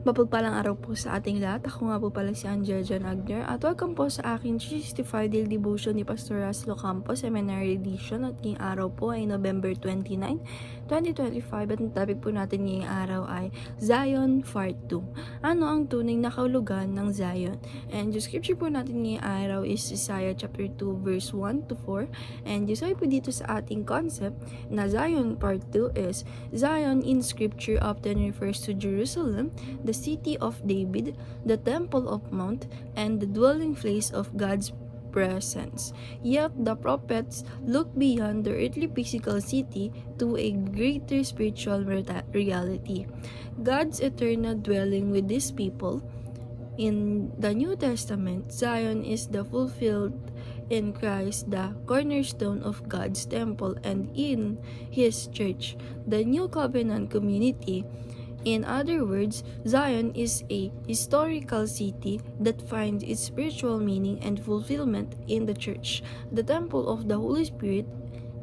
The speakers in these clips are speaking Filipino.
Mapagpalang araw po sa ating lahat. Ako nga po pala si Angel John Agner at welcome po sa aking 365 Daily Devotion ni Pastor Raslo Campos Seminary Edition at ngayong araw po ay November 29, 2025 at ang topic po natin ngayong araw ay Zion Part 2. Ano ang tunay na kahulugan ng Zion? And yung scripture po natin ngayong araw is Isaiah chapter 2 verse 1 to 4 and yung sabi po dito sa ating concept na Zion Part 2 is Zion in scripture often refers to Jerusalem, the city of David, the temple of Mount, and the dwelling place of God's presence. Yet the prophets look beyond the earthly physical city to a greater spiritual reality. God's eternal dwelling with these people. In the New Testament, Zion is the fulfilled in Christ, the cornerstone of God's temple, and in His church, the New Covenant community. In other words, Zion is a historical city that finds its spiritual meaning and fulfillment in the church, the temple of the Holy Spirit,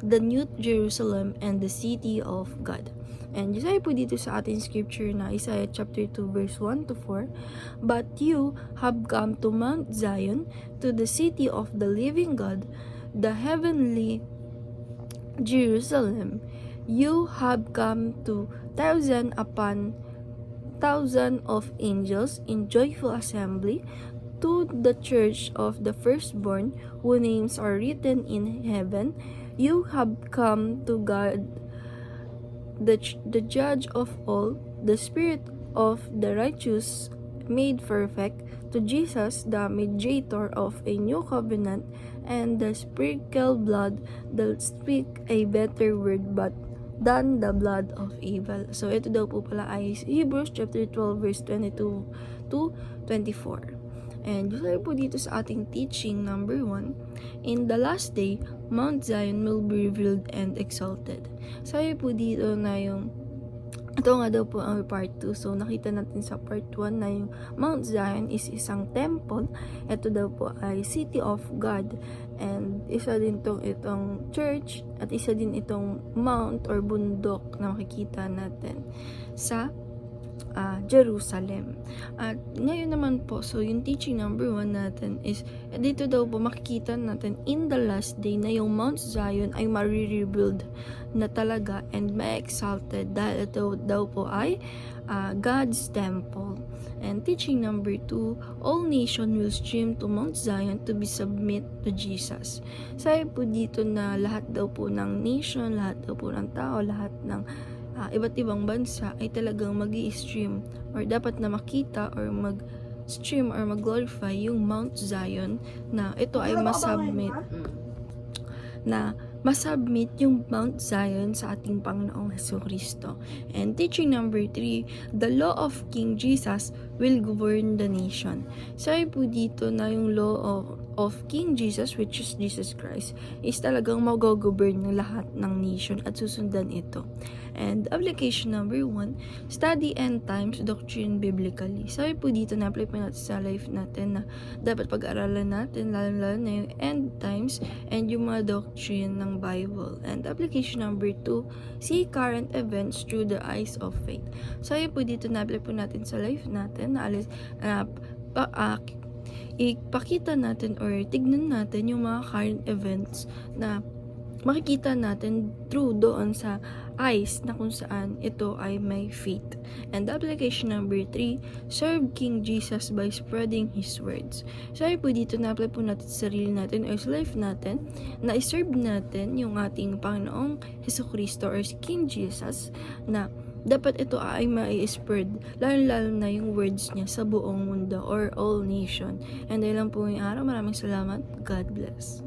the New Jerusalem, and the city of God. And sabi po dito sa ating scripture na Isaiah chapter 2 verse 1 to 4, "But you have come to Mount Zion, to the city of the living God, the heavenly Jerusalem. You have come to thousand upon thousand of angels in joyful assembly, to the church of the firstborn, whose names are written in heaven. You have come to God, the judge of all, the spirit of the righteous made perfect, to Jesus, the mediator of a new covenant, and the sprinkled blood that speak a better word but than the blood of Abel." So ito daw po pala ay Hebrews chapter 12 verse 22 to 24. And sabi po dito sa ating teaching number 1, "In the last day, Mount Zion will be revealed and exalted." Sabi po dito na ito nga daw po ang part 2. So, nakita natin sa part 1 na yung Mount Zion is isang temple. Ito daw po ay city of God. And isa din itong church at isa din itong mount or bundok na makikita natin sa Jerusalem. At ngayon naman po, so yung teaching number 1 natin is, dito daw po makikita natin in the last day na yung Mount Zion ay ma-rebuild na talaga and ma-exalted dahil ito daw po ay God's temple. And teaching number 2, all nation will stream to Mount Zion to be submit to Jesus. Sabi po dito na lahat daw po ng nation, lahat daw po ng tao, lahat ng iba't ibang bansa ay talagang mag-i-stream or dapat na makita or mag-stream or mag-glorify yung Mount Zion na ito ay masubmit yung Mount Zion sa ating Panginoong Jesucristo. And teaching number 3, the law of King Jesus will govern the nation. Sabi po dito na yung law of King Jesus, which is Jesus Christ, is talagang mag-govern ng lahat ng nation at susundan ito. And application number 1, study end times doctrine biblically. Sabi po dito na apply po natin sa life natin na dapat pag-aralan natin lalo na yung end times and yung mga doctrine ng Bible. And application number 2, see current events through the eyes of faith. Sabi po dito na apply po natin sa life natin na ipakita natin or tignan natin yung mga current events na makikita natin through doon sa eyes na kung saan ito ay may faith. And application number 3, serve King Jesus by spreading His words. Sabi po dito na apply po natin sa sarili natin or sa life natin na iserve natin yung ating Panginoong Jesucristo or si King Jesus na dapat ito ay mai-spread lalo na yung words niya sa buong mundo or all nation. And dahil lang po yung araw, maraming salamat. God bless.